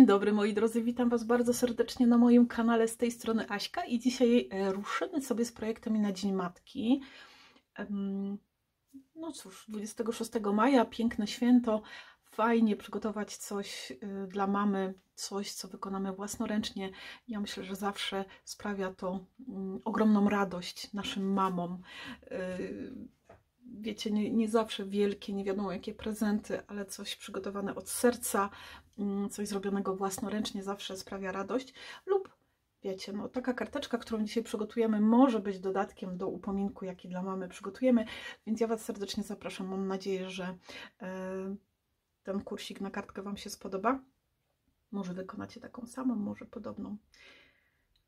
dobry moi drodzy, witam Was bardzo serdecznie na moim kanale, z tej strony Aśka i dzisiaj ruszymy sobie z projektem na Dzień Matki. No cóż, 26 maja, piękne święto, fajnie przygotować coś dla mamy, coś co wykonamy własnoręcznie. Ja myślę, że zawsze sprawia to ogromną radość naszym mamom. Wiecie, nie zawsze wielkie, nie wiadomo jakie prezenty, ale coś przygotowane od serca, coś zrobionego własnoręcznie zawsze sprawia radość. Lub wiecie, no taka karteczka, którą dzisiaj przygotujemy, może być dodatkiem do upominku, jaki dla mamy przygotujemy, więc ja Was serdecznie zapraszam. Mam nadzieję, że ten kursik na kartkę Wam się spodoba. Może wykonacie taką samą, może podobną.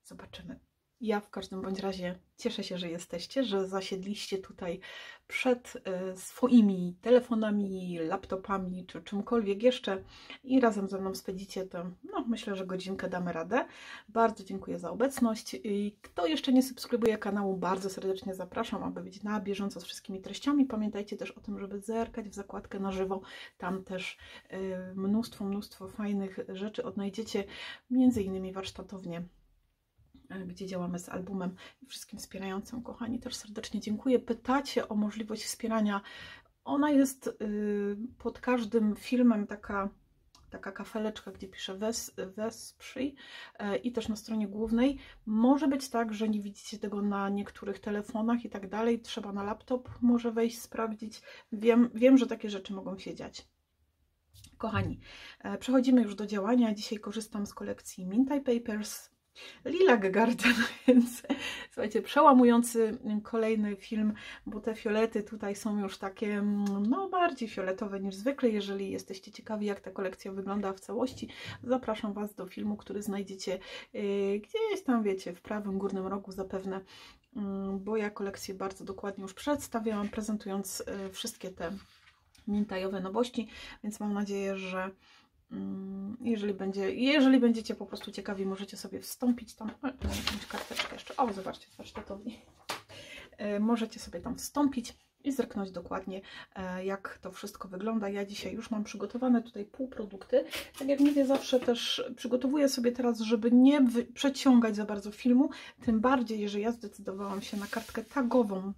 Zobaczymy. Ja w każdym bądź razie cieszę się, że jesteście, że zasiedliście tutaj przed swoimi telefonami, laptopami czy czymkolwiek jeszcze i razem ze mną spędzicie tę, no myślę, że godzinkę damy radę. Bardzo dziękuję za obecność. I kto jeszcze nie subskrybuje kanału, bardzo serdecznie zapraszam, aby być na bieżąco z wszystkimi treściami. Pamiętajcie też o tym, żeby zerkać w zakładkę na żywo. Tam też mnóstwo fajnych rzeczy odnajdziecie, między innymi warsztatownię, gdzie działamy z albumem, i wszystkim wspierającym, kochani, też serdecznie dziękuję. Pytacie o możliwość wspierania. Ona jest pod każdym filmem taka kafeleczka, gdzie piszę wesprzyj, i też na stronie głównej. Może być tak, że nie widzicie tego na niektórych telefonach i tak dalej. Trzeba na laptop może wejść, sprawdzić. Wiem, że takie rzeczy mogą się dziać. Kochani, przechodzimy już do działania. Dzisiaj korzystam z kolekcji Minty Papers Lilac Garden, więc słuchajcie, przełamujący kolejny film, bo te fiolety tutaj są już takie no bardziej fioletowe niż zwykle. Jeżeli jesteście ciekawi, jak ta kolekcja wygląda w całości, zapraszam Was do filmu, który znajdziecie gdzieś tam, wiecie, w prawym górnym rogu zapewne, bo ja kolekcję bardzo dokładnie już przedstawiałam, prezentując wszystkie te mintajowe nowości, więc mam nadzieję, że jeżeli będziecie po prostu ciekawi, możecie sobie wstąpić tam. Jakąś karteczkę jeszcze. O, zobaczcie, z warsztatowni. Możecie sobie tam wstąpić i zerknąć dokładnie, jak to wszystko wygląda. Ja dzisiaj już mam przygotowane tutaj półprodukty. Tak jak mówię, zawsze też przygotowuję sobie teraz, żeby nie przeciągać za bardzo filmu. Tym bardziej, że ja zdecydowałam się na kartkę tagową.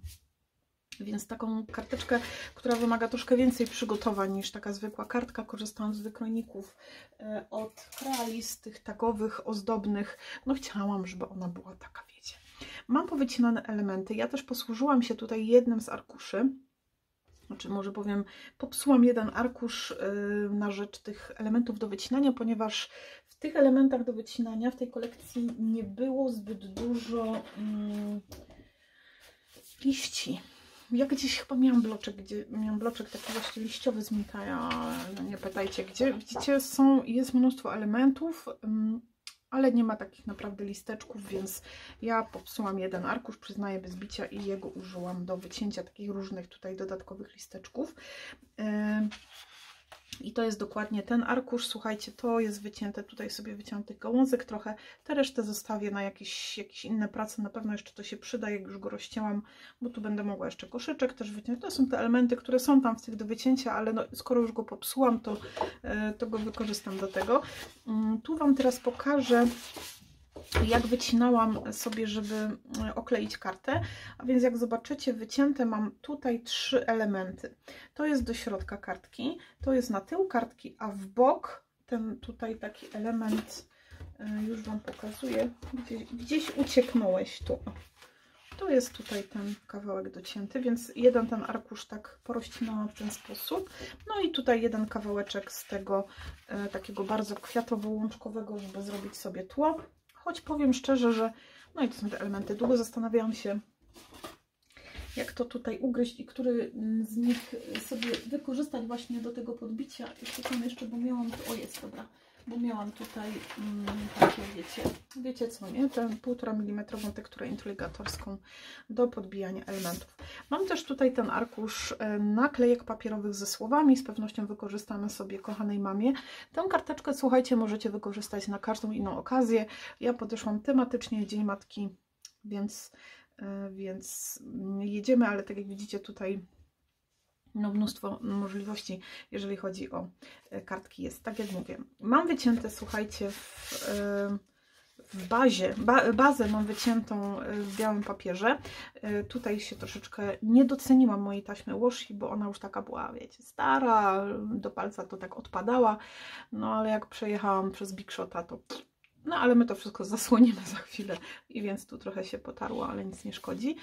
Więc taką karteczkę, która wymaga troszkę więcej przygotowań niż taka zwykła kartka. Korzystałam z wykrojników od Kralis, z tych tagowych, ozdobnych. No chciałam, żeby ona była taka, wiecie. Mam powycinane elementy. Ja też posłużyłam się tutaj jednym z arkuszy. Znaczy, może powiem, popsułam jeden arkusz na rzecz tych elementów do wycinania, ponieważ w tych elementach do wycinania w tej kolekcji nie było zbyt dużo liści. Ja gdzieś chyba miałam bloczek taki właśnie liściowy z Mintaja, no nie pytajcie gdzie. Widzicie, jest mnóstwo elementów, ale nie ma takich naprawdę listeczków, więc ja popsułam jeden arkusz, przyznaję bez bicia, i jego użyłam do wycięcia takich różnych tutaj dodatkowych listeczków. I to jest dokładnie ten arkusz. Słuchajcie, to jest wycięte, tutaj sobie wyciąłem tych gałązek trochę, tę resztę zostawię na jakieś inne prace, na pewno jeszcze to się przyda, jak już go rozcięłam, bo tu będę mogła jeszcze koszyczek też wyciąć. To są te elementy, które są tam w tych do wycięcia, ale no, skoro już go popsułam, to go wykorzystam do tego. Tu Wam teraz pokażę, jak wycinałam sobie, żeby okleić kartę. A więc jak zobaczycie, wycięte mam tutaj 3 elementy. To jest do środka kartki, to jest na tył kartki, a w bok ten tutaj taki element, już Wam pokazuję, gdzieś ucieknąłeś tu. To jest tutaj ten kawałek docięty, więc jeden ten arkusz tak porozcinałam w ten sposób. No i tutaj jeden kawałeczek z tego takiego bardzo kwiatowo-łączkowego, żeby zrobić sobie tło. Choć powiem szczerze, że no i to są te elementy. Długo zastanawiałam się, jak to tutaj ugryźć i który z nich sobie wykorzystać właśnie do tego podbicia. I szukam jeszcze, bo miałam tu, o jest, dobra, bo miałam tutaj takie, wiecie co, nie? Tę 1,5 mm tekturę intrygatorską do podbijania elementów. Mam też tutaj ten arkusz naklejek papierowych ze słowami. Z pewnością wykorzystamy sobie kochanej mamie. Tę karteczkę, słuchajcie, możecie wykorzystać na każdą inną okazję. Ja podeszłam tematycznie Dzień Matki, więc jedziemy, ale tak jak widzicie tutaj no mnóstwo możliwości, jeżeli chodzi o kartki jest. Tak jak mówię, mam wycięte, słuchajcie, w bazie, bazę mam wyciętą w białym papierze. Tutaj się troszeczkę nie doceniłam mojej taśmy washi, bo ona już taka była, wiecie, stara, do palca to tak odpadała, no ale jak przejechałam przez Big Shota, to no ale my to wszystko zasłonimy za chwilę i więc tu trochę się potarło, ale nic nie szkodzi.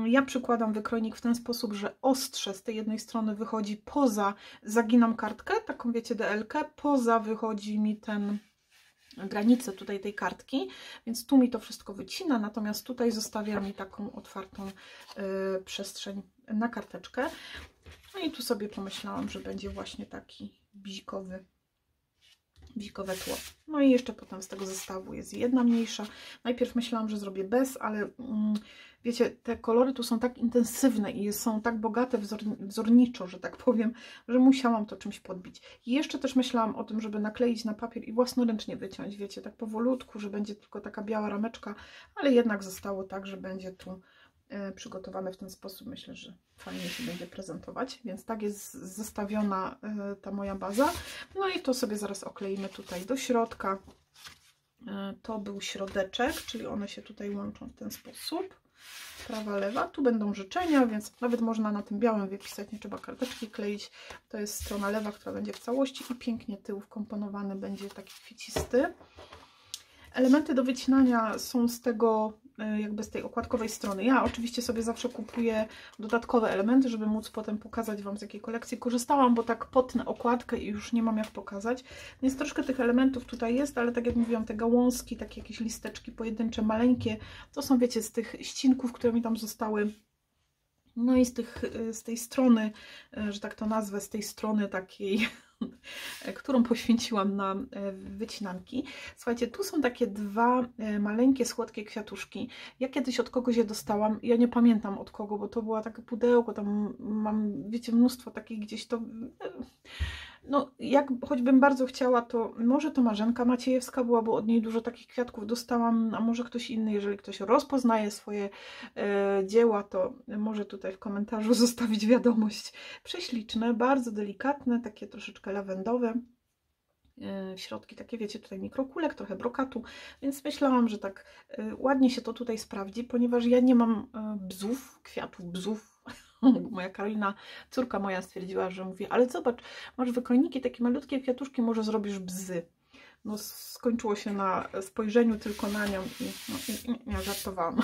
Ja przykładam wykrojnik w ten sposób, że ostrze z tej jednej strony wychodzi poza, zaginam kartkę, taką wiecie DL-kę, poza wychodzi mi ten granicę tutaj tej kartki, więc tu mi to wszystko wycina, natomiast tutaj zostawia mi taką otwartą przestrzeń na karteczkę. No i tu sobie pomyślałam, że będzie właśnie taki bzikowe tło. No i jeszcze potem z tego zestawu jest jedna mniejsza. Najpierw myślałam, że zrobię bez, ale wiecie, te kolory tu są tak intensywne i są tak bogate wzorniczo, że tak powiem, że musiałam to czymś podbić. I jeszcze też myślałam o tym, żeby nakleić na papier i własnoręcznie wyciąć, wiecie, tak powolutku, że będzie tylko taka biała rameczka, ale jednak zostało tak, że będzie tu przygotowane w ten sposób. Myślę, że fajnie się będzie prezentować, więc tak jest zestawiona ta moja baza. No i to sobie zaraz okleimy tutaj do środka. To był środeczek, czyli one się tutaj łączą w ten sposób. Prawa, lewa. Tu będą życzenia, więc nawet można na tym białym wypisać, nie trzeba karteczki kleić. To jest strona lewa, która będzie w całości i pięknie tył wkomponowany będzie taki kwiecisty. Elementy do wycinania są z tego, jakby z tej okładkowej strony. Ja oczywiście sobie zawsze kupuję dodatkowe elementy, żeby móc potem pokazać Wam, z jakiej kolekcji korzystałam, bo tak potnę okładkę i już nie mam jak pokazać. Więc troszkę tych elementów tutaj jest, ale tak jak mówiłam, te gałązki, takie jakieś listeczki pojedyncze, maleńkie, to są, wiecie, z tych ścinków, które mi tam zostały. No i z tej strony, że tak to nazwę, z tej strony takiej, którą poświęciłam na wycinanki. Słuchajcie, tu są takie dwa maleńkie, słodkie kwiatuszki. Ja kiedyś od kogoś je dostałam, ja nie pamiętam od kogo, bo to było takie pudełko, tam mam, wiecie, mnóstwo takich gdzieś to... No, jak choćbym bardzo chciała, to może to Marzenka Maciejewska była, bo od niej dużo takich kwiatków dostałam, a może ktoś inny, jeżeli ktoś rozpoznaje swoje dzieła, to może tutaj w komentarzu zostawić wiadomość. Prześliczne, bardzo delikatne, takie troszeczkę lawendowe. Środki takie, wiecie, tutaj mikrokulek, trochę brokatu, więc myślałam, że tak ładnie się to tutaj sprawdzi, ponieważ ja nie mam bzów, kwiatów, bzów. Moja Karolina, córka moja, stwierdziła, że mówi, ale zobacz, masz wykrojniki, takie malutkie kwiatuszki, może zrobisz bzy. No skończyło się na spojrzeniu tylko na nią i ja żartowałam.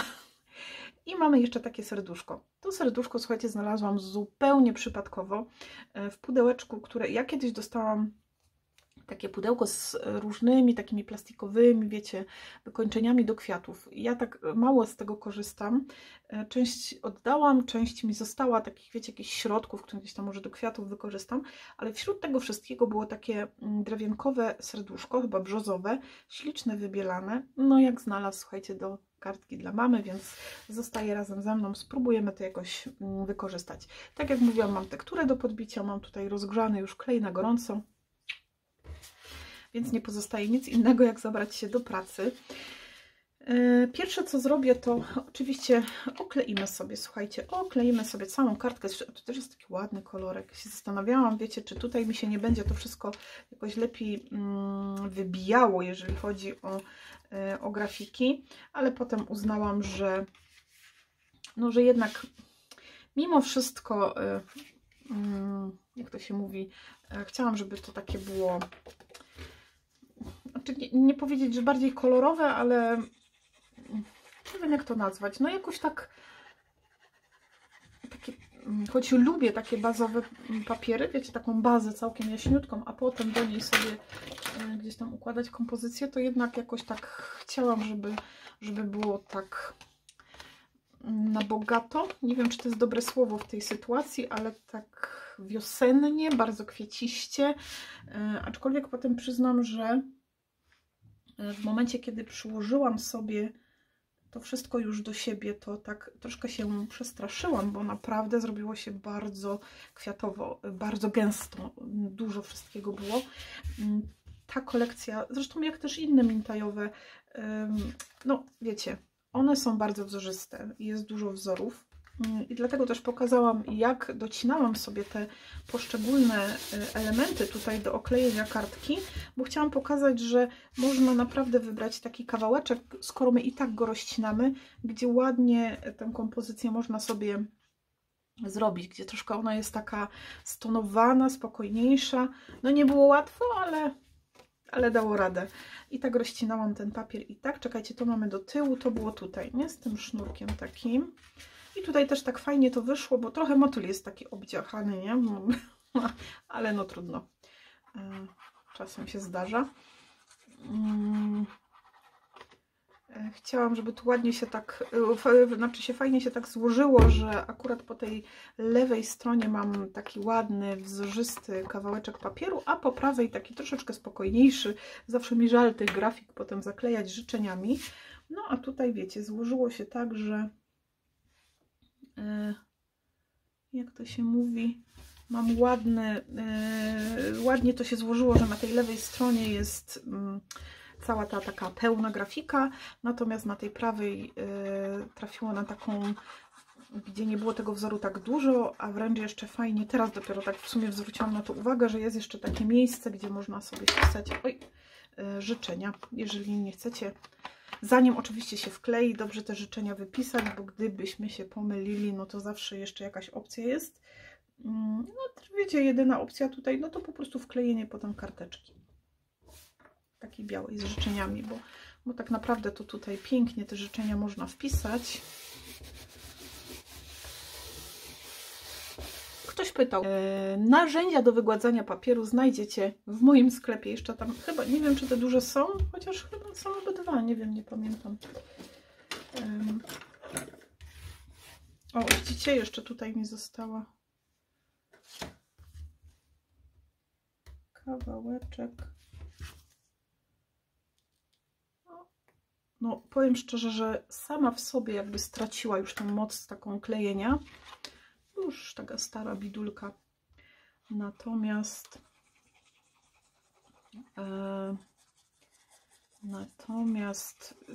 I mamy jeszcze takie serduszko. To serduszko, słuchajcie, znalazłam zupełnie przypadkowo w pudełeczku, które ja kiedyś dostałam. Takie pudełko z różnymi takimi plastikowymi, wiecie, wykończeniami do kwiatów. Ja tak mało z tego korzystam. Część oddałam, część mi została, takich, wiecie, jakichś środków, które gdzieś tam może do kwiatów wykorzystam, ale wśród tego wszystkiego było takie drewienkowe serduszko, chyba brzozowe, śliczne, wybielane. No jak znalazł, słuchajcie, do kartki dla mamy, więc zostaje razem ze mną. Spróbujemy to jakoś wykorzystać. Tak jak mówiłam, mam tekturę do podbicia, mam tutaj rozgrzany już klej na gorąco. Więc nie pozostaje nic innego, jak zabrać się do pracy. Pierwsze, co zrobię, to oczywiście okleimy sobie, słuchajcie, okleimy sobie całą kartkę. To też jest taki ładny kolorek. Się zastanawiałam, wiecie, czy tutaj mi się nie będzie to wszystko jakoś lepiej wybijało, jeżeli chodzi o grafiki, ale potem uznałam, że no, że jednak mimo wszystko, jak to się mówi, chciałam, żeby to takie było... Znaczy, nie powiedzieć, że bardziej kolorowe, ale nie wiem, jak to nazwać. No jakoś tak, takie, choć lubię takie bazowe papiery, wiecie, taką bazę całkiem jaśniutką, a potem do niej sobie gdzieś tam układać kompozycję, to jednak jakoś tak chciałam, żeby było tak na bogato. Nie wiem, czy to jest dobre słowo w tej sytuacji, ale tak wiosennie, bardzo kwieciście, aczkolwiek potem przyznam, że w momencie, kiedy przyłożyłam sobie to wszystko już do siebie, to tak troszkę się przestraszyłam, bo naprawdę zrobiło się bardzo kwiatowo, bardzo gęsto, dużo wszystkiego było. Ta kolekcja, zresztą jak też inne mintajowe, no wiecie, one są bardzo wzorzyste, jest dużo wzorów. I dlatego też pokazałam, jak docinałam sobie te poszczególne elementy tutaj do oklejenia kartki, bo chciałam pokazać, że można naprawdę wybrać taki kawałeczek, skoro my i tak go rozcinamy, gdzie ładnie tę kompozycję można sobie zrobić, gdzie troszkę ona jest taka stonowana, spokojniejsza. No nie było łatwo, ale dało radę. I tak rozcinałam ten papier i tak, czekajcie, to mamy do tyłu, to było tutaj, nie? Z tym sznurkiem takim. I tutaj też tak fajnie to wyszło, bo trochę motyl jest taki obdziachany, nie? Ale no trudno. Czasem się zdarza. Chciałam, żeby tu ładnie się tak, znaczy się fajnie się tak złożyło, że akurat po tej lewej stronie mam taki ładny, wzorzysty kawałeczek papieru, a po prawej taki troszeczkę spokojniejszy. Zawsze mi żal tych grafik potem zaklejać życzeniami. No a tutaj wiecie, złożyło się tak, że jak to się mówi, mam ładnie to się złożyło, że na tej lewej stronie jest cała ta taka pełna grafika, natomiast na tej prawej trafiło na taką, gdzie nie było tego wzoru tak dużo, a wręcz jeszcze fajnie, teraz dopiero tak w sumie zwróciłam na to uwagę, że jest jeszcze takie miejsce, gdzie można sobie pisać życzenia, jeżeli nie chcecie. Zanim oczywiście się wklei, dobrze te życzenia wypisać, bo gdybyśmy się pomylili, no to zawsze jeszcze jakaś opcja jest. No wiecie, jedyna opcja tutaj, no to po prostu wklejenie potem karteczki. Takiej białej z życzeniami, bo tak naprawdę to tutaj pięknie te życzenia można wpisać. Ktoś pytał, narzędzia do wygładzania papieru znajdziecie w moim sklepie. Jeszcze tam chyba, nie wiem czy te duże są, chociaż chyba są obydwa, nie wiem, nie pamiętam. O, widzicie, jeszcze tutaj mi została kawałeczek. No, powiem szczerze, że sama w sobie jakby straciła już tą moc taką klejenia. Już taka stara bidulka. Natomiast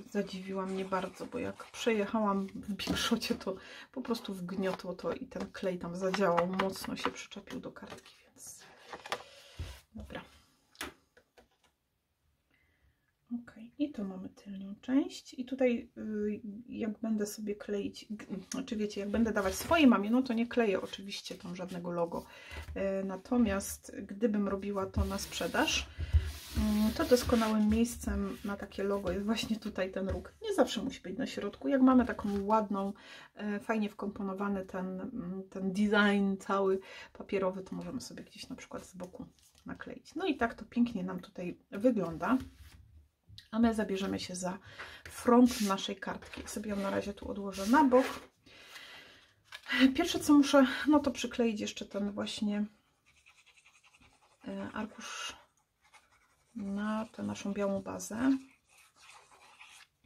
zadziwiła mnie bardzo, bo jak przejechałam w Bigshocie, to po prostu wgniotło to i ten klej tam zadziałał, mocno się przyczepił do kartki, więc dobra. Ok, i tu mamy tylną część i tutaj jak będę sobie kleić, znaczy wiecie, jak będę dawać swojej mamie, no to nie kleję oczywiście tam żadnego logo, natomiast gdybym robiła to na sprzedaż, to doskonałym miejscem na takie logo jest właśnie tutaj ten róg. Nie zawsze musi być na środku. Jak mamy taką ładną, fajnie wkomponowany ten design cały papierowy, to możemy sobie gdzieś na przykład z boku nakleić. No i tak to pięknie nam tutaj wygląda. A my zabierzemy się za front naszej kartki. Sobie ją na razie tu odłożę na bok. Pierwsze co muszę, no to przykleić jeszcze ten właśnie arkusz na tę naszą białą bazę.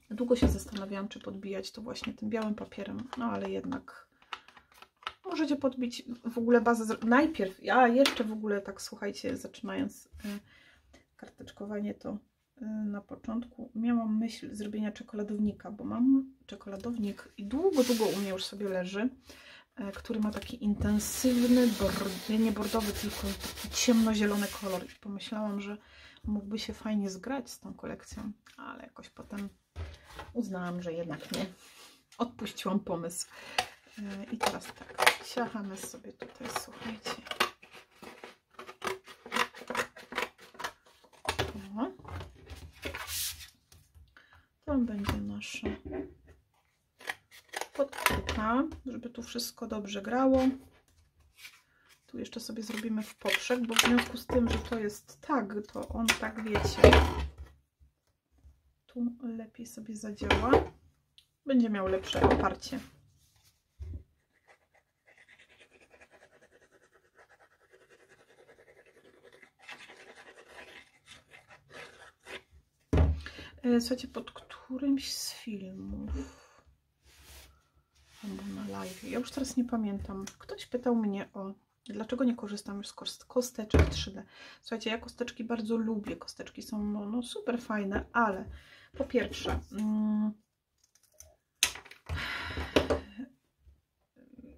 Długo się zastanawiałam, czy podbijać to właśnie tym białym papierem, no ale jednak możecie podbić w ogóle bazę najpierw. Ja jeszcze w ogóle tak, słuchajcie, zaczynając karteczkowanie, to na początku miałam myśl zrobienia czekoladownika, bo mam czekoladownik i długo u mnie już sobie leży, który ma taki intensywny, nie bordowy, tylko taki ciemnozielony kolor. I pomyślałam, że mógłby się fajnie zgrać z tą kolekcją, ale jakoś potem uznałam, że jednak nie. Odpuściłam pomysł. I teraz tak, siachamy sobie tutaj, słuchajcie. O. To będzie nasza podkryta, żeby tu wszystko dobrze grało. Tu jeszcze sobie zrobimy w poprzek, bo w związku z tym, że to jest tag, to on tak, wiecie, tu lepiej sobie zadziała. Będzie miał lepsze oparcie. Słuchajcie, pod którymś z filmów albo na live, ja już teraz nie pamiętam, ktoś pytał mnie o dlaczego nie korzystam już z kosteczek 3D. Słuchajcie, ja kosteczki bardzo lubię, kosteczki są no super fajne, ale po pierwsze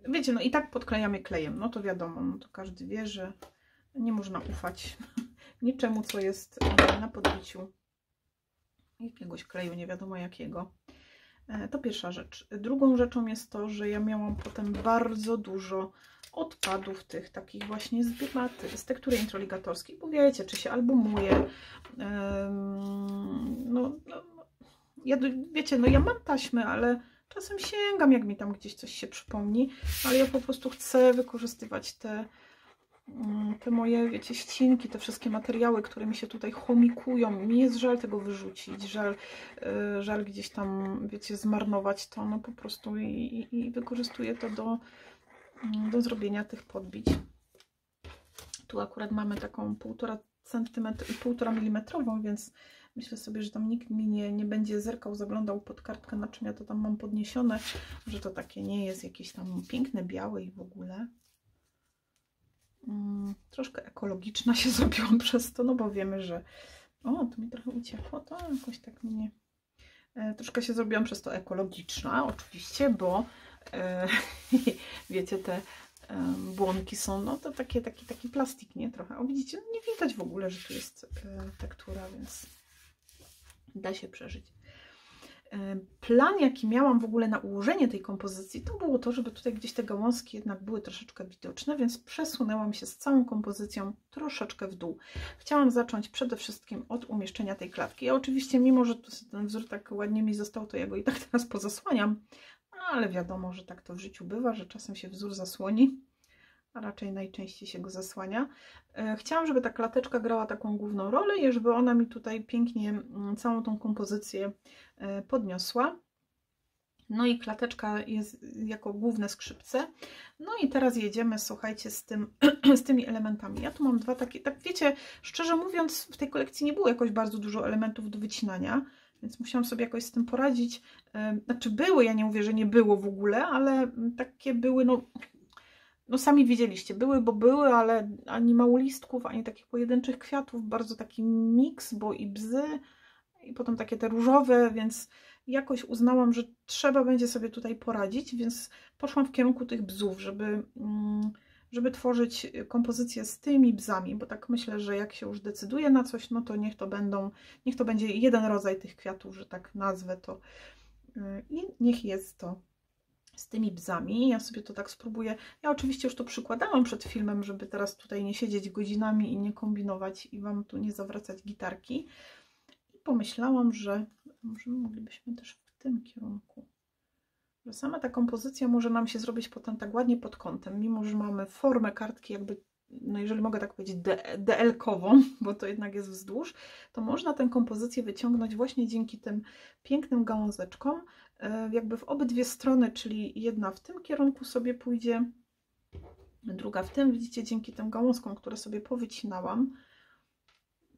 wiecie, no i tak podklejamy klejem, no to wiadomo, no to każdy wie, że nie można ufać niczemu, co jest na podbiciu jakiegoś kleju, nie wiadomo jakiego. To pierwsza rzecz. Drugą rzeczą jest to, że ja miałam potem bardzo dużo odpadów tych takich właśnie z tektury introligatorskiej, bo wiecie, czy się albumuje. Wiecie, no ja mam taśmy, ale czasem sięgam, jak mi tam gdzieś coś się przypomni, ale ja po prostu chcę wykorzystywać te moje, wiecie, ścinki, te wszystkie materiały, które mi się tutaj chomikują. Mi jest żal tego wyrzucić, żal gdzieś tam, wiecie, zmarnować to, no po prostu i wykorzystuję to do zrobienia tych podbić. Tu akurat mamy taką 1,5 cm, 1,5 mm, więc myślę sobie, że tam nikt mi nie będzie zerkał, zaglądał pod kartkę, na czym ja to tam mam podniesione, że to takie nie jest jakieś tam piękne, białe i w ogóle. Troszkę ekologiczna się zrobiłam przez to, no bo wiemy, że... O, to mi trochę uciekło, to jakoś tak mnie... Troszkę się zrobiłam przez to ekologiczna, oczywiście, bo wiecie, te błonki są, no to taki plastik, nie? Trochę. O, widzicie, nie widać w ogóle, że tu jest tektura, więc da się przeżyć. Plan, jaki miałam w ogóle na ułożenie tej kompozycji, to było to, żeby tutaj gdzieś te gałązki jednak były troszeczkę widoczne, więc przesunęłam się z całą kompozycją troszeczkę w dół. Chciałam zacząć przede wszystkim od umieszczenia tej klatki. Ja oczywiście, mimo że ten wzór tak ładnie mi został, to ja go i tak teraz pozasłaniam, ale wiadomo, że tak to w życiu bywa, że czasem się wzór zasłoni, a raczej najczęściej się go zasłania. Chciałam, żeby ta klateczka grała taką główną rolę i żeby ona mi tutaj pięknie całą tą kompozycję podniosła. No i klateczka jest jako główne skrzypce. No i teraz jedziemy, słuchajcie, z tymi elementami. Ja tu mam dwa takie, tak wiecie, szczerze mówiąc, w tej kolekcji nie było jakoś bardzo dużo elementów do wycinania, więc musiałam sobie jakoś z tym poradzić. Znaczy były, ja nie mówię, że nie było w ogóle, ale takie były, no sami widzieliście, były, bo były, ale ani mało listków, ani takich pojedynczych kwiatów, bardzo taki miks, bo i bzy, i potem takie te różowe, więc jakoś uznałam, że trzeba będzie sobie tutaj poradzić, więc poszłam w kierunku tych bzów, żeby tworzyć kompozycję z tymi bzami, bo tak myślę, że jak się już decyduje na coś, no to niech to będzie jeden rodzaj tych kwiatów, że tak nazwę to, i niech jest to z tymi bzami. Ja sobie to tak spróbuję. Ja oczywiście już to przykładałam przed filmem, żeby teraz tutaj nie siedzieć godzinami i nie kombinować i Wam tu nie zawracać gitarki. I pomyślałam, że może moglibyśmy też w tym kierunku. Że sama ta kompozycja może nam się zrobić potem tak ładnie pod kątem, mimo że mamy formę kartki jakby, no jeżeli mogę tak powiedzieć, DL-kową, bo to jednak jest wzdłuż, to można tę kompozycję wyciągnąć właśnie dzięki tym pięknym gałązeczkom, jakby w obydwie strony, czyli jedna w tym kierunku sobie pójdzie, druga w tym. Widzicie, dzięki tym gałązkom, które sobie powycinałam,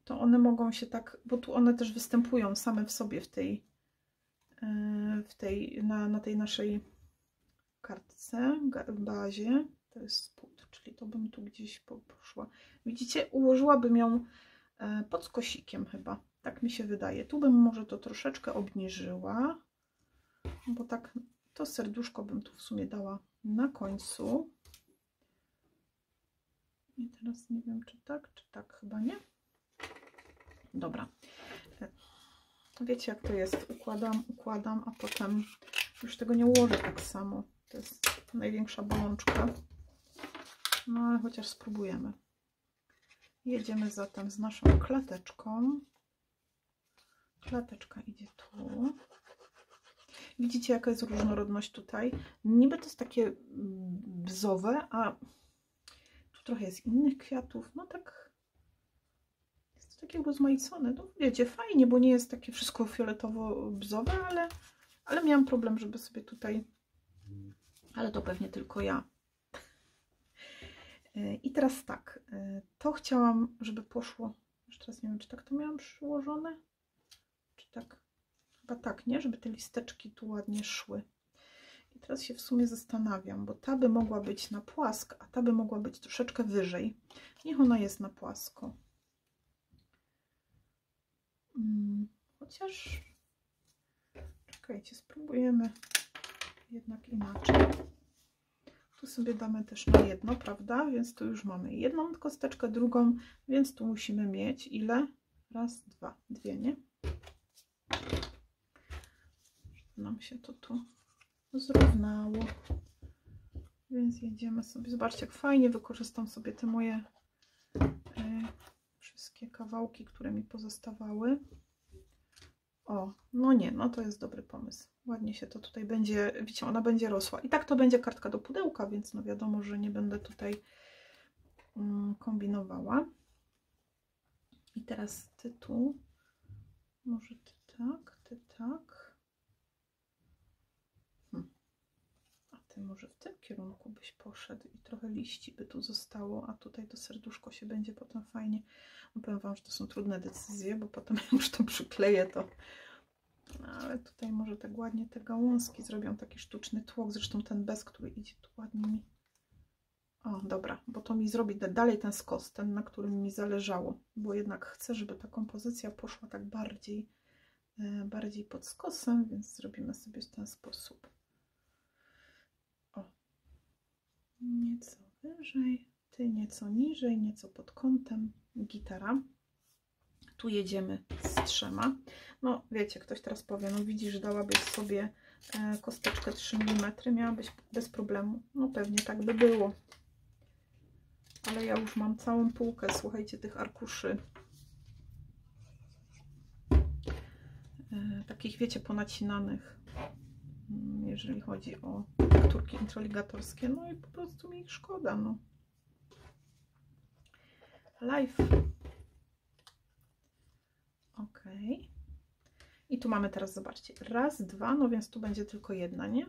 to one mogą się tak, bo tu one też występują same w sobie na tej naszej kartce, bazie. To jest spód, czyli to bym tu gdzieś poszła. Widzicie, ułożyłabym ją pod skosikiem chyba, tak mi się wydaje. Tu bym może to troszeczkę obniżyła, bo tak to serduszko bym tu w sumie dała na końcu. I teraz nie wiem, czy tak, chyba nie. Dobra. Wiecie, jak to jest. Układam, a potem już tego nie ułożę tak samo. To jest największa bolączka. No ale chociaż spróbujemy. Jedziemy zatem z naszą klateczką. Klateczka idzie tu. Widzicie, jaka jest różnorodność tutaj? Niby to jest takie bzowe, a tu trochę jest innych kwiatów. No tak, jest to takie urozmaicone. No wiecie, fajnie, bo nie jest takie wszystko fioletowo-bzowe, ale miałam problem, żeby sobie tutaj... Ale to pewnie tylko ja. I teraz tak, to chciałam, żeby poszło... Już teraz nie wiem, czy tak to miałam przyłożone, czy tak... Chyba tak, nie? Żeby te listeczki tu ładnie szły. I teraz się w sumie zastanawiam, bo ta by mogła być na płasko, a ta by mogła być troszeczkę wyżej. Niech ona jest na płasko. Chociaż... Czekajcie, spróbujemy jednak inaczej. Tu sobie damy też na jedno, prawda? Więc tu już mamy jedną kosteczkę, drugą, więc tu musimy mieć ile? Raz, dwa, dwie, nie? Żeby nam się to tu zrównało. Więc jedziemy sobie. Zobaczcie, jak fajnie wykorzystam sobie te moje wszystkie kawałki, które mi pozostawały. O, no nie, no to jest dobry pomysł. Ładnie się to tutaj będzie, widzicie, ona będzie rosła. I tak to będzie kartka do pudełka, więc no wiadomo, że nie będę tutaj kombinowała. I teraz ty tu, może ty tak, ty tak. A ty może w tym kierunku byś poszedł i trochę liści by tu zostało, a tutaj to serduszko się będzie potem fajnie. No powiem wam, że to są trudne decyzje, bo potem jak już to przykleję, to... Ale tutaj może tak ładnie te gałązki zrobią taki sztuczny tłok, zresztą ten bez, który idzie tu ładnie mi... O, dobra, bo to mi zrobi dalej ten skos, ten, na którym mi zależało, bo jednak chcę, żeby ta kompozycja poszła tak bardziej pod skosem, więc zrobimy sobie w ten sposób. O, nieco wyżej, ty nieco niżej, nieco pod kątem, gitara. Tu jedziemy z 3. No wiecie, ktoś teraz powie, no widzisz, dałabyś sobie kosteczkę 3 mm, miałabyś bez problemu. No pewnie tak by było. Ale ja już mam całą półkę, słuchajcie, tych arkuszy. Takich, wiecie, ponacinanych, jeżeli chodzi o tekturki introligatorskie. No i po prostu mi ich szkoda, no. Live. Ok. I tu mamy teraz, zobaczcie, raz, dwa, no więc tu będzie tylko jedna, nie?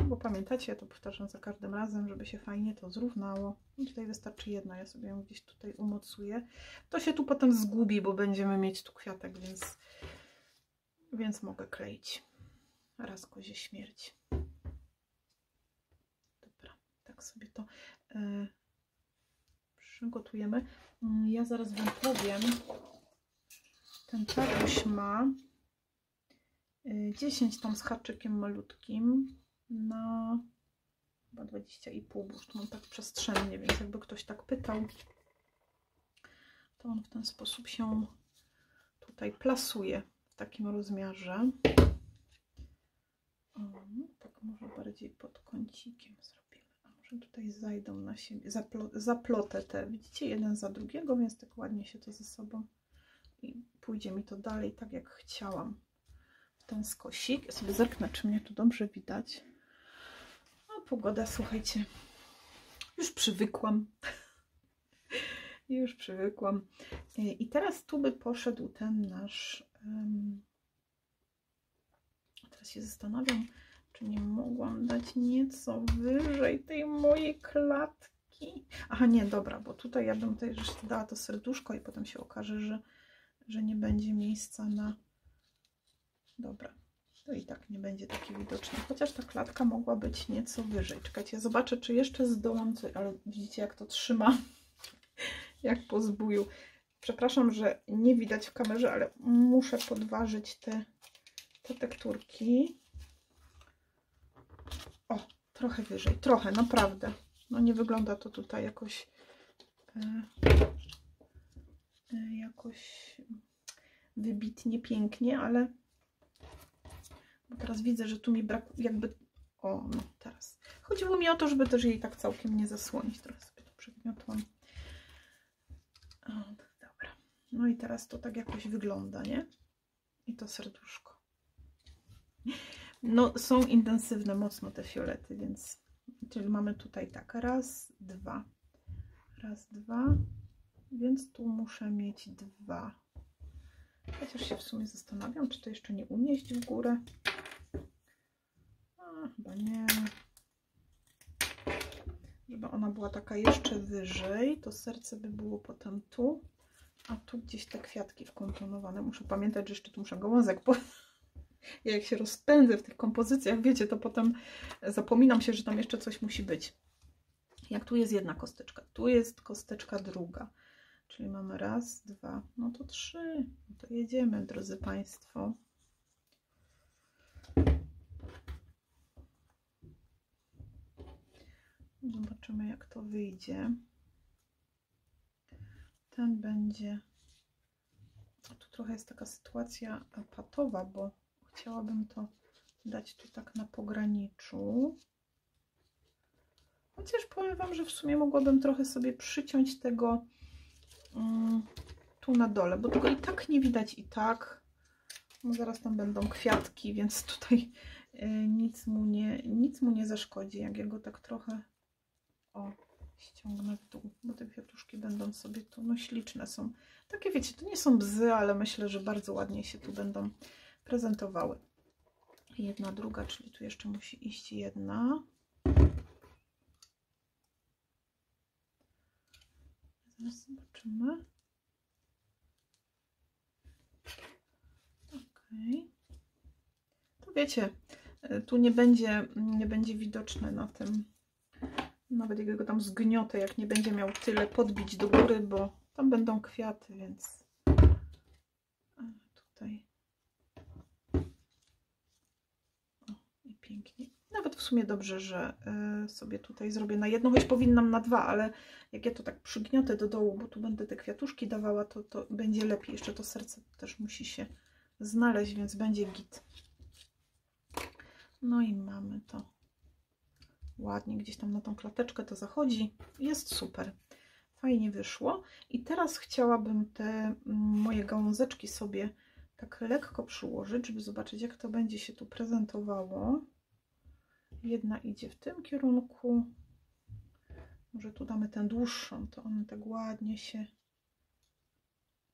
Bo pamiętacie, ja to powtarzam za każdym razem, żeby się fajnie to zrównało. I tutaj wystarczy jedna, ja sobie ją gdzieś tutaj umocuję. To się tu potem zgubi, bo będziemy mieć tu kwiatek, więc mogę kleić. Raz kozie śmierć. Dobra, tak sobie to przygotujemy. Ja zaraz wam powiem. Ten czaruś ma 10 tam z haczykiem malutkim na chyba 20,5, bo już tu mam tak przestrzennie, więc jakby ktoś tak pytał, to on w ten sposób się tutaj plasuje w takim rozmiarze. O, tak może bardziej pod kącikiem zrobimy. A może tutaj zajdą na siebie, zaplotę te, widzicie, jeden za drugiego, więc tak ładnie się to ze sobą i pójdzie mi to dalej tak jak chciałam. W ten skosik. Ja sobie zerknę, czy mnie tu dobrze widać. A pogoda, słuchajcie, już przywykłam. Już przywykłam. I teraz tu by poszedł ten nasz... Teraz się zastanawiam, czy nie mogłam dać nieco wyżej tej mojej klatki. Aha, nie, dobra, bo tutaj ja bym tutaj jeszcze dała to serduszko i potem się okaże, że nie będzie miejsca na... Dobra, to i tak nie będzie taki widoczny. Chociaż ta klatka mogła być nieco wyżej. Czekajcie, zobaczę, czy jeszcze zdołam coś, ale widzicie, jak to trzyma, jak po zbóju. Przepraszam, że nie widać w kamerze, ale muszę podważyć te tekturki. O, trochę wyżej, trochę, naprawdę. No nie wygląda to tutaj jakoś wybitnie pięknie, ale bo teraz widzę, że tu mi brakuje jakby... O, no teraz. Chodziło mi o to, żeby też jej tak całkiem nie zasłonić. Trochę sobie to przygniotłam. O, dobra. No i teraz to tak jakoś wygląda, nie? I to serduszko. No, są intensywne mocno te fiolety, więc... Czyli mamy tutaj tak, raz, dwa. Raz, dwa. Więc tu muszę mieć 2. Chociaż się w sumie zastanawiam, czy to jeszcze nie unieść w górę. A, chyba nie. Żeby ona była taka jeszcze wyżej, to serce by było potem tu, a tu gdzieś te kwiatki wkomponowane. Muszę pamiętać, że jeszcze tu muszę gałązek Ja jak się rozpędzę w tych kompozycjach, wiecie, to potem zapominam się, że tam jeszcze coś musi być. Jak tu jest jedna kosteczka, tu jest kosteczka druga. Czyli mamy raz, dwa, no to 3. No to jedziemy, drodzy Państwo. Zobaczymy, jak to wyjdzie. Ten będzie... Tu trochę jest taka sytuacja patowa, bo chciałabym to dać tu tak na pograniczu. Chociaż powiem Wam, że w sumie mogłabym trochę sobie przyciąć tego tu na dole, bo tego i tak nie widać i tak. No zaraz tam będą kwiatki, więc tutaj nic mu nie zaszkodzi, jak ja go tak trochę ściągnę w dół, bo te kwiatuszki będą sobie tu, no śliczne są. Takie wiecie, to nie są bzy, ale myślę, że bardzo ładnie się tu będą prezentowały. Jedna, druga, czyli tu jeszcze musi iść jedna. Zaraz zobaczymy. Okej. To wiecie, tu nie będzie widoczne na tym, nawet jak go tam zgniotę, jak nie będzie miał tyle podbić do góry, bo tam będą kwiaty, więc tutaj i pięknie. Nawet w sumie dobrze, że sobie tutaj zrobię na jedno, choć powinnam na dwa, ale jak ja to tak przygniotę do dołu, bo tu będę te kwiatuszki dawała, to będzie lepiej. Jeszcze to serce też musi się znaleźć, więc będzie git. No i mamy to. Ładnie gdzieś tam na tą klateczkę to zachodzi. Jest super. Fajnie wyszło. I teraz chciałabym te moje gałązeczki sobie tak lekko przyłożyć, żeby zobaczyć, jak to będzie się tu prezentowało. Jedna idzie w tym kierunku. Może tu damy tę dłuższą, to one tak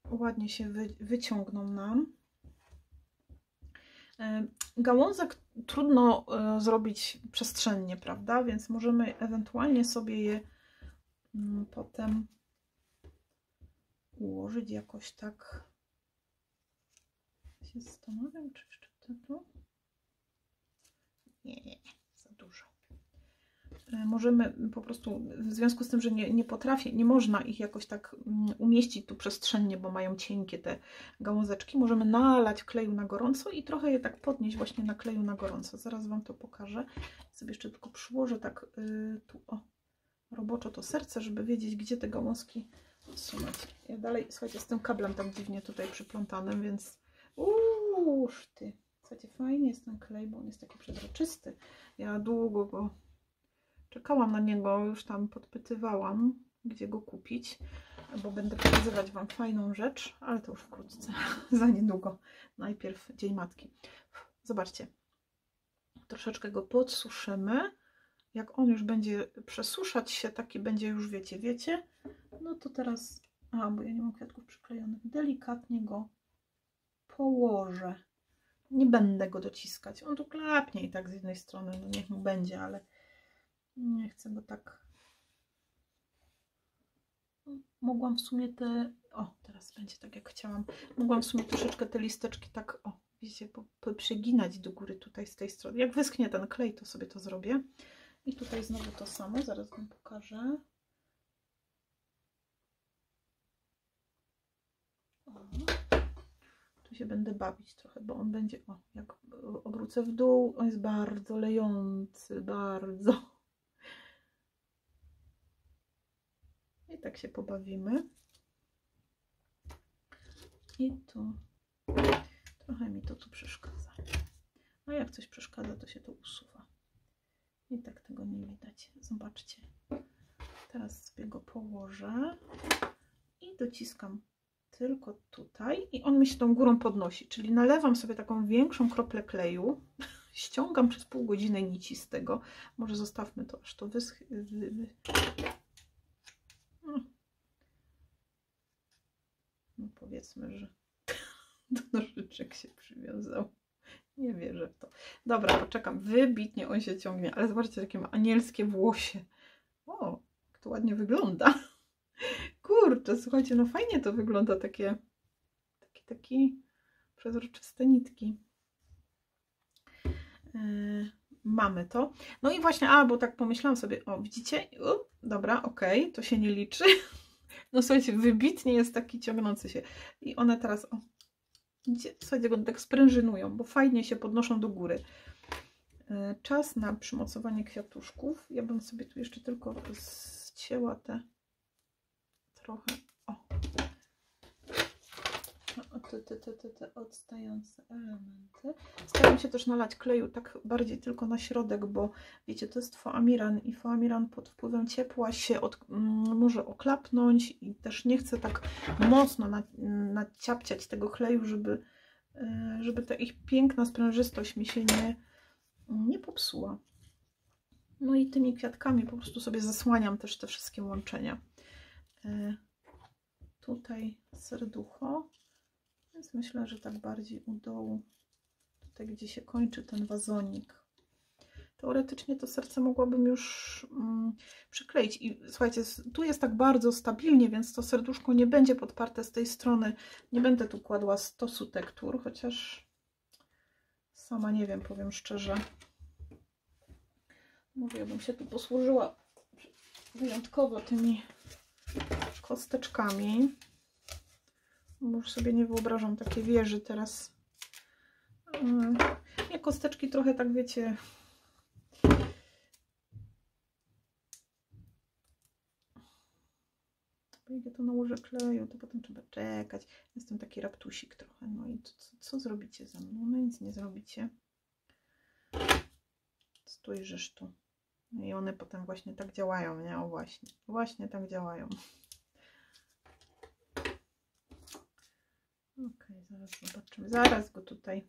ładnie się wyciągną nam. Gałązek trudno zrobić przestrzennie, prawda? Więc możemy ewentualnie sobie je potem ułożyć jakoś tak. Się zastanawiam, czy jeszcze tu? Nie, za dużo. Możemy po prostu, w związku z tym, że nie można ich jakoś tak umieścić tu przestrzennie, bo mają cienkie te gałązeczki, możemy nalać kleju na gorąco i trochę je tak podnieść właśnie na kleju na gorąco. Zaraz Wam to pokażę. Sobie jeszcze tylko przyłożę tak tu roboczo to serce, żeby wiedzieć, gdzie te gałązki odsunąć. Ja dalej, słuchajcie, z tym kablem tak dziwnie tutaj przyplątanym, więc ty. Słuchajcie, fajnie jest ten klej, bo on jest taki przezroczysty. Ja długo go czekałam na niego, już tam podpytywałam, gdzie go kupić, bo będę pokazywać Wam fajną rzecz, ale to już wkrótce, za niedługo. Najpierw Dzień Matki. Zobaczcie, troszeczkę go podsuszymy. Jak on już będzie przesuszać się, taki będzie już, wiecie, no to teraz, bo ja nie mam kwiatków przyklejonych, delikatnie go położę. Nie będę go dociskać. On tu klapnie i tak z jednej strony, no niech mu będzie, ale nie chcę go tak. Mogłam w sumie teraz będzie tak, jak chciałam. Mogłam w sumie troszeczkę te listeczki tak, wiecie, przeginać do góry tutaj z tej strony. Jak wyschnie ten klej, to sobie to zrobię. I tutaj znowu to samo, zaraz Wam pokażę. Tu się będę bawić trochę, bo on będzie, jak obrócę w dół, on jest bardzo lejący, bardzo. I tak się pobawimy. I tu trochę mi to tu przeszkadza. A jak coś przeszkadza, to się to usuwa. I tak tego nie widać. Zobaczcie. Teraz sobie go położę i dociskam tylko tutaj i on mi się tą górą podnosi, czyli nalewam sobie taką większą kroplę kleju, ściągam przez pół godziny nici z tego. Może zostawmy to, aż to wyschnie. No powiedzmy, że do nożyczek się przywiązał. Nie wierzę w to. Dobra, poczekam. Wybitnie on się ciągnie, ale zobaczcie, jakie ma anielskie włosie. Jak to ładnie wygląda. Kurczę, słuchajcie, no fajnie to wygląda, takie przezroczyste nitki. Mamy to. No i właśnie, bo tak pomyślałam sobie, widzicie? Dobra, okej, to się nie liczy. No słuchajcie, wybitnie jest taki ciągnący się. I one teraz, słuchajcie, one tak sprężynują, bo fajnie się podnoszą do góry. czas na przymocowanie kwiatuszków. Ja bym sobie tu jeszcze tylko zcięła te trochę, te odstające elementy. Staram się też nalać kleju tak bardziej tylko na środek, bo wiecie, to jest foamiran i foamiran pod wpływem ciepła się może oklapnąć i też nie chcę tak mocno naciapciać tego kleju, żeby ta ich piękna sprężystość mi się nie popsuła. No i tymi kwiatkami po prostu sobie zasłaniam też te wszystkie łączenia. Tutaj serducho, więc myślę, że tak bardziej u dołu, tutaj gdzie się kończy ten wazonik. Teoretycznie to serce mogłabym już przykleić. I słuchajcie, tu jest tak bardzo stabilnie, więc to serduszko nie będzie podparte z tej strony. Nie będę tu kładła stosu tektur, chociaż sama nie wiem, powiem szczerze. Może ja bym się tu posłużyła wyjątkowo tymi kosteczkami. Bo już sobie nie wyobrażam takiej wieży teraz. Nie, kosteczki trochę tak, wiecie, jak ja to nałożę kleju, to potem trzeba czekać. Jestem taki raptusik trochę. No i co zrobicie ze mną? No nic nie zrobicie. Stójrzysz tu. No i one potem właśnie tak działają, nie? O właśnie. Właśnie tak działają. Ok, zaraz zobaczymy. Zaraz go tutaj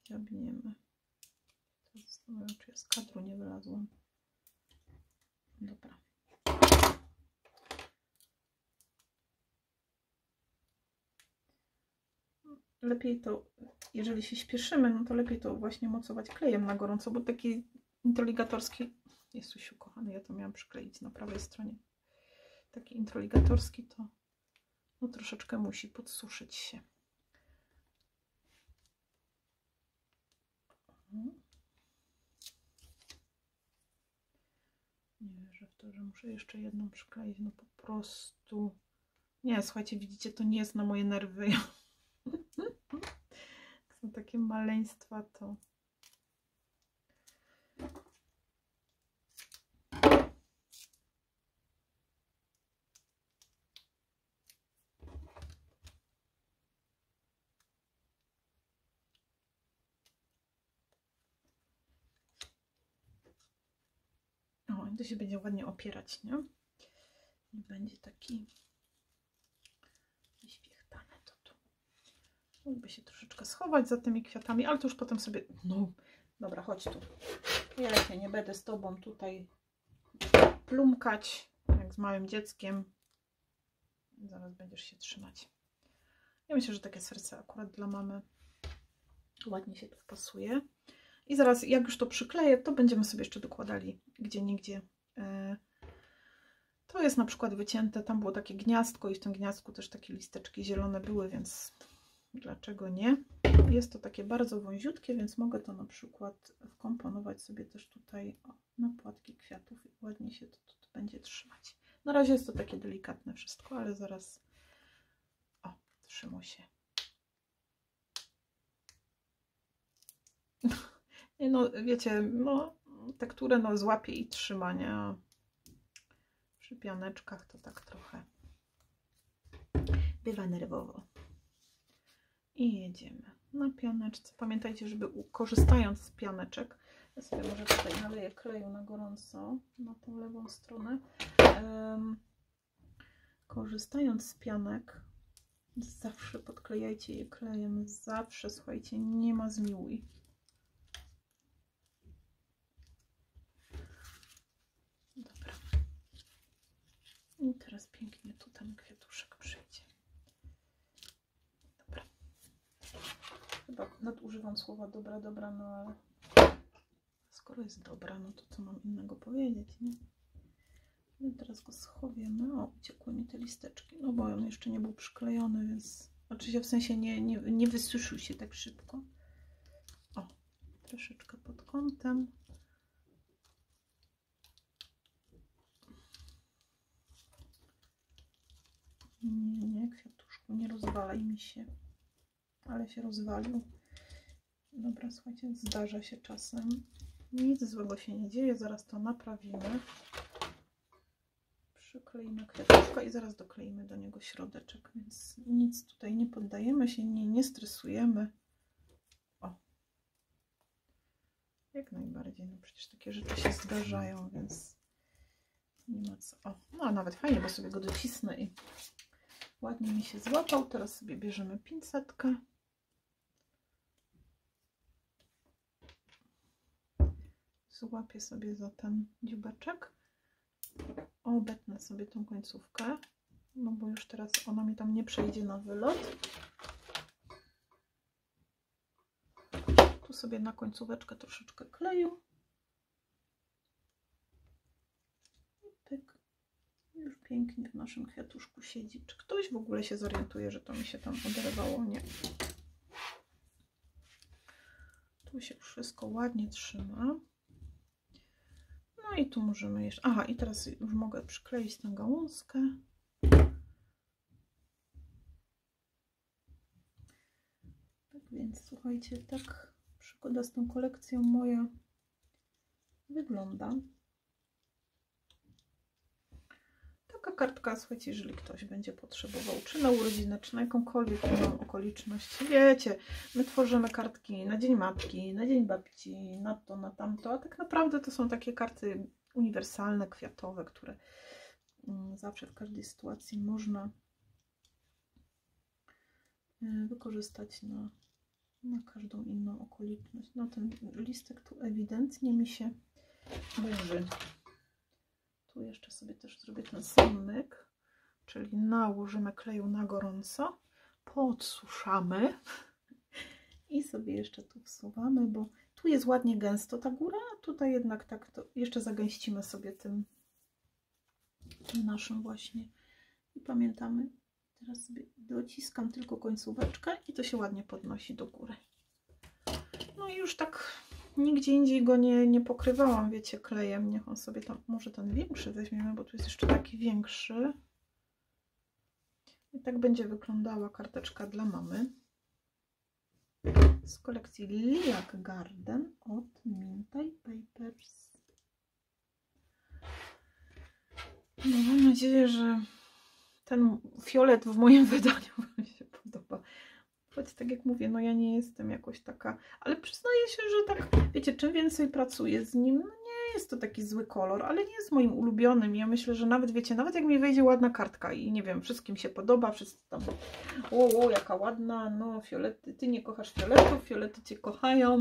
dziabniemy. Zastanawiam się, czy ja z kadru nie wylazłam. Dobra. Lepiej to, jeżeli się śpieszymy, no to lepiej to właśnie mocować klejem na gorąco, bo taki introligatorski, Jezusiu kochany, ja to miałam przykleić na prawej stronie. Taki introligatorski to no, troszeczkę musi podsuszyć się. Nie wierzę w to, że muszę jeszcze jedną przykleić, no po prostu. Nie, słuchajcie, widzicie, to nie jest na moje nerwy. Są takie maleństwa, to... O, to się będzie ładnie opierać, nie? Nie będzie taki wyświechtany to tu. Mógłby się troszeczkę schować za tymi kwiatami, ale to już potem sobie... No, dobra, chodź tu. Ja się nie będę z tobą tutaj plumkać, jak z małym dzieckiem. Zaraz będziesz się trzymać. Ja myślę, że takie serce akurat dla mamy ładnie się tu wpasuje. I zaraz, jak już to przykleję, to będziemy sobie jeszcze dokładali gdzieniegdzie. To jest na przykład wycięte, tam było takie gniazdko i w tym gniazdku też takie listeczki zielone były, więc dlaczego nie? Jest to takie bardzo wąziutkie, więc mogę to na przykład wkomponować sobie też tutaj na płatki kwiatów i ładnie się to będzie trzymać. Na razie jest to takie delikatne wszystko, ale zaraz trzyma się. No wiecie, no tekturę no złapie i trzyma, nie? A przy pianeczkach to tak trochę bywa nerwowo. I jedziemy na pianeczce. Pamiętajcie, żeby korzystając z pianeczek, ja sobie może tutaj naleję kleju na gorąco na tą lewą stronę. Korzystając z pianek, zawsze podklejajcie je klejem. Zawsze, słuchajcie, nie ma zmiłuj. Dobra. I teraz pięknie tu ten kwiatuszek przyjdzie. Dobra. Chyba nadużywam słowa dobra, no ale skoro jest dobra, no to co mam innego powiedzieć, nie? No i teraz go schowiemy. O, uciekły mi te listeczki, no bo on jeszcze nie był przyklejony, więc oczywiście w sensie nie wysuszył się tak szybko. O, troszeczkę pod kątem. Nie, kwiatuszku, nie rozwalaj mi się. ale się rozwalił. Dobra, słuchajcie, zdarza się czasem. Nic złego się nie dzieje, zaraz to naprawimy. Przykleimy kwiatuszka i zaraz dokleimy do niego środeczek, więc nic tutaj nie poddajemy się, nie stresujemy. O, jak najbardziej, no przecież takie rzeczy się zdarzają, więc nie ma co. O, no a nawet fajnie, bo sobie go docisnę i ładnie mi się złapał. Teraz sobie bierzemy pinsetkę. Złapię sobie za ten dziubeczek. Obetnę sobie tą końcówkę, no bo już teraz ona mi tam nie przejdzie na wylot. Tu sobie na końcóweczkę troszeczkę kleju. I pyk. Już pięknie w naszym kwiatuszku siedzi. Czy ktoś w ogóle się zorientuje, że to mi się tam oderwało? Nie. Tu się wszystko ładnie trzyma. No i tu możemy jeszcze... Aha, i teraz już mogę przykleić tę gałązkę. Tak więc, słuchajcie, tak przygoda z tą kolekcją moja wygląda. Taka kartka, słuchajcie, jeżeli ktoś będzie potrzebował, czy na urodzinę, czy na jakąkolwiek inną okoliczność. Wiecie, my tworzymy kartki na Dzień Matki, na Dzień Babci, na to, na tamto, a tak naprawdę to są takie karty uniwersalne, kwiatowe, które zawsze w każdej sytuacji można wykorzystać na każdą inną okoliczność. No ten listek tu ewidentnie mi się burzy. Tu jeszcze sobie też zrobię ten sam myk, czyli nałożymy kleju na gorąco, podsuszamy i sobie jeszcze tu wsuwamy, bo tu jest ładnie gęsto ta góra, a tutaj jednak tak to jeszcze zagęścimy sobie tym naszym właśnie. I pamiętamy, teraz sobie dociskam tylko końcóweczkę i to się ładnie podnosi do góry. No i już tak nigdzie indziej go nie pokrywałam, wiecie, klejem. Niech on sobie tam, może ten większy weźmiemy, bo tu jest jeszcze taki większy. I tak będzie wyglądała karteczka dla mamy z kolekcji Lilac Garden od Minty Papers. No, mam nadzieję, że ten fiolet w moim wydaniu Wam się podoba. Choć tak jak mówię, no ja nie jestem jakoś taka, ale przyznaję się, że tak, wiecie, czym więcej pracuję z nim, no nie jest to taki zły kolor, ale nie jest moim ulubionym. Ja myślę, że nawet, wiecie, nawet jak mi wejdzie ładna kartka i nie wiem, wszystkim się podoba, wszyscy tam, o, jaka ładna, no fiolety, ty nie kochasz fioletów, fiolety cię kochają,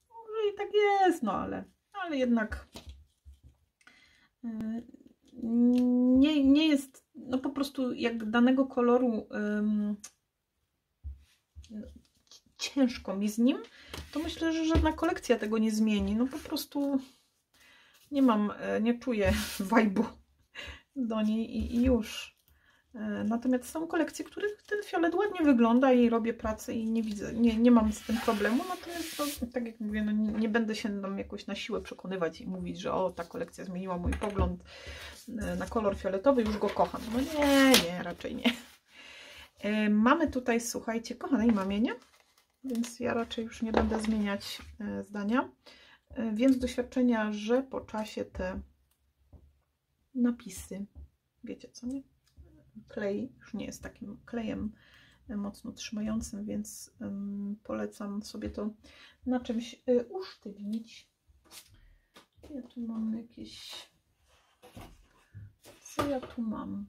może i tak jest, no ale jednak nie jest, no po prostu jak danego koloru ciężko mi z nim, to myślę, że żadna kolekcja tego nie zmieni. No po prostu nie czuję vibe'u do niej i już. Natomiast są kolekcje, w których ten fiolet ładnie wygląda i robię pracę i nie widzę, nie mam z tym problemu. Natomiast no, tak jak mówię, no, nie będę się tam jakoś na siłę przekonywać i mówić, że o, ta kolekcja zmieniła mój pogląd na kolor fioletowy, już go kocham. No nie, raczej nie. Mamy tutaj, słuchajcie, kochanej mamie, nie? Więc ja raczej już nie będę zmieniać zdania. Wiem z doświadczenia, że po czasie te napisy, wiecie co, nie? Klej już nie jest takim klejem mocno trzymającym, więc polecam sobie to na czymś usztywnić. Ja tu mam jakieś... Co ja tu mam?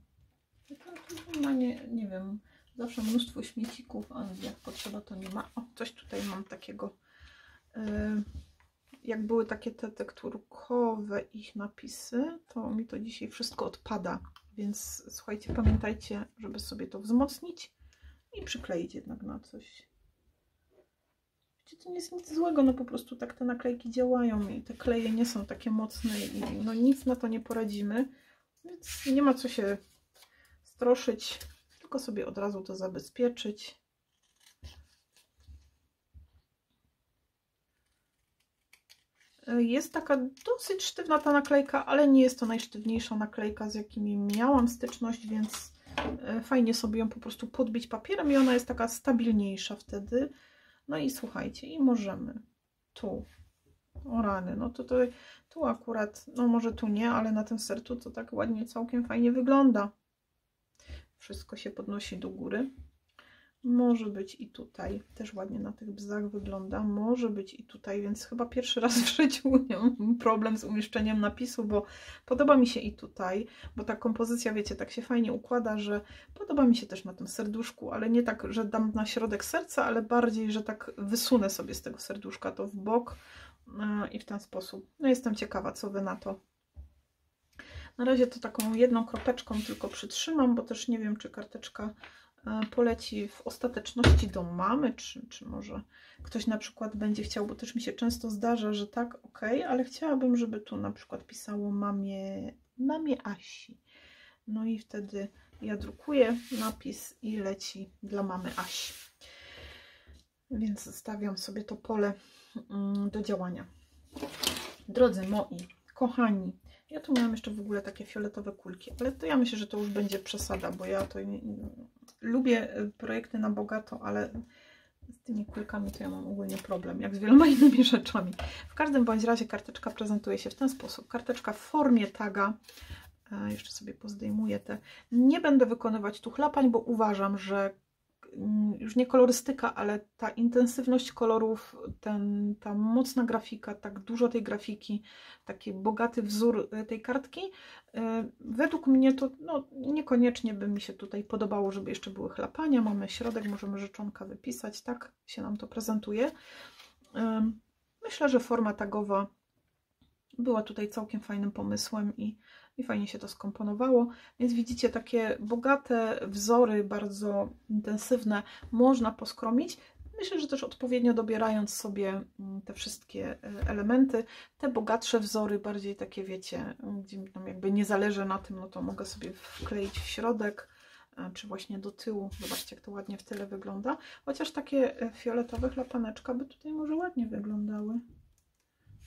Ja tu ma nie wiem... Zawsze mnóstwo śmiecików, ale jak potrzeba, to nie ma. O, coś tutaj mam takiego, jak były takie te tekturkowe ich napisy, to mi to dzisiaj wszystko odpada. Więc słuchajcie, pamiętajcie, żeby sobie to wzmocnić i przykleić jednak na coś. Wiecie, to nie jest nic złego, no po prostu tak te naklejki działają i te kleje nie są takie mocne i no nic na to nie poradzimy. Więc nie ma co się stroszyć. Tylko sobie od razu to zabezpieczyć. Jest taka dosyć sztywna ta naklejka, ale nie jest to najsztywniejsza naklejka, z jakimi miałam styczność, więc Fajnie sobie ją po prostu podbić papierem i ona jest taka stabilniejsza wtedy. No i słuchajcie, i możemy tu, o rany, no to tu akurat, no może tu nie, ale na tym sercu to tak ładnie, całkiem fajnie wygląda. Wszystko się podnosi do góry. Może być i tutaj, też ładnie na tych bzach wygląda, może być i tutaj, więc chyba pierwszy raz w życiu mam problem z umieszczeniem napisu, bo podoba mi się i tutaj, bo ta kompozycja, wiecie, tak się fajnie układa, że podoba mi się też na tym serduszku, ale nie tak, że dam na środek serca, ale bardziej, że tak wysunę sobie z tego serduszka to w bok i w ten sposób. No jestem ciekawa, co Wy na to. Na razie to taką jedną kropeczką tylko przytrzymam, bo też nie wiem, czy karteczka poleci w ostateczności do mamy, czy może ktoś na przykład będzie chciał, bo też mi się często zdarza, że tak, ok, ale chciałabym, żeby tu na przykład pisało mamie Asi. No i wtedy ja drukuję napis i leci dla mamy Asi. Więc zostawiam sobie to pole do działania. Drodzy moi, kochani, ja tu miałam jeszcze w ogóle takie fioletowe kulki, ale to ja myślę, że to już będzie przesada, bo ja to lubię projekty na bogato, ale z tymi kulkami to ja mam ogólnie problem, jak z wieloma innymi rzeczami. W każdym bądź razie karteczka prezentuje się w ten sposób. Karteczka w formie taga. Jeszcze sobie pozdejmuję te. Nie będę wykonywać tu chlapań, bo uważam, że już nie kolorystyka, ale ta intensywność kolorów, ta mocna grafika, tak dużo tej grafiki, taki bogaty wzór tej kartki, według mnie to no, niekoniecznie by mi się tutaj podobało, żeby jeszcze były chlapania. Mamy środek, możemy rzeczonka wypisać, tak się nam to prezentuje. Myślę, że forma tagowa była tutaj całkiem fajnym pomysłem i fajnie się to skomponowało, więc widzicie, takie bogate wzory, bardzo intensywne można poskromić. Myślę, że też odpowiednio dobierając sobie te wszystkie elementy, te bogatsze wzory, bardziej takie wiecie, gdzie mi tam jakby nie zależy na tym, no to mogę sobie wkleić w środek, czy właśnie do tyłu. Zobaczcie, jak to ładnie w tyle wygląda. Chociaż takie fioletowe chlapaneczka by tutaj może ładnie wyglądały.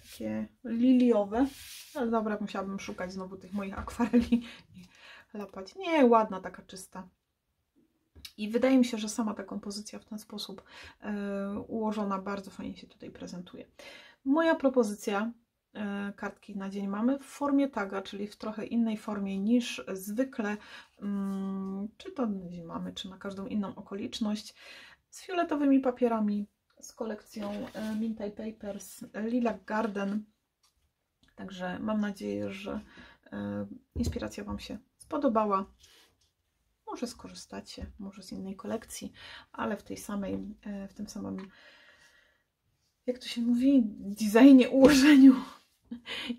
Takie liliowe. Ale dobra, musiałabym szukać znowu tych moich akwareli i lapać. Nie, ładna, taka czysta. I wydaje mi się, że sama ta kompozycja w ten sposób ułożona bardzo fajnie się tutaj prezentuje. Moja propozycja kartki na dzień mamy w formie taga, czyli w trochę innej formie niż zwykle, czy to na dzień mamy, czy na każdą inną okoliczność, z fioletowymi papierami, z kolekcją Minty Papers Lilac Garden. Także mam nadzieję, że inspiracja Wam się spodobała. Może skorzystacie, może z innej kolekcji, ale w tym samym, jak to się mówi, designie, ułożeniu.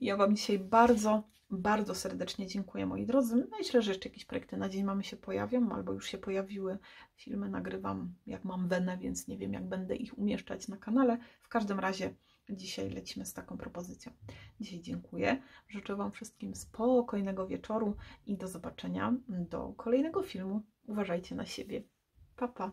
Ja Wam dzisiaj bardzo, bardzo serdecznie dziękuję, moi drodzy. Myślę, że jeszcze jakieś projekty na dzień mamy się pojawią, albo już się pojawiły. Filmy nagrywam, jak mam wenę, więc nie wiem, jak będę ich umieszczać na kanale. W każdym razie dzisiaj lecimy z taką propozycją. Dzisiaj dziękuję. Życzę Wam wszystkim spokojnego wieczoru i do zobaczenia do kolejnego filmu. Uważajcie na siebie. Pa, pa.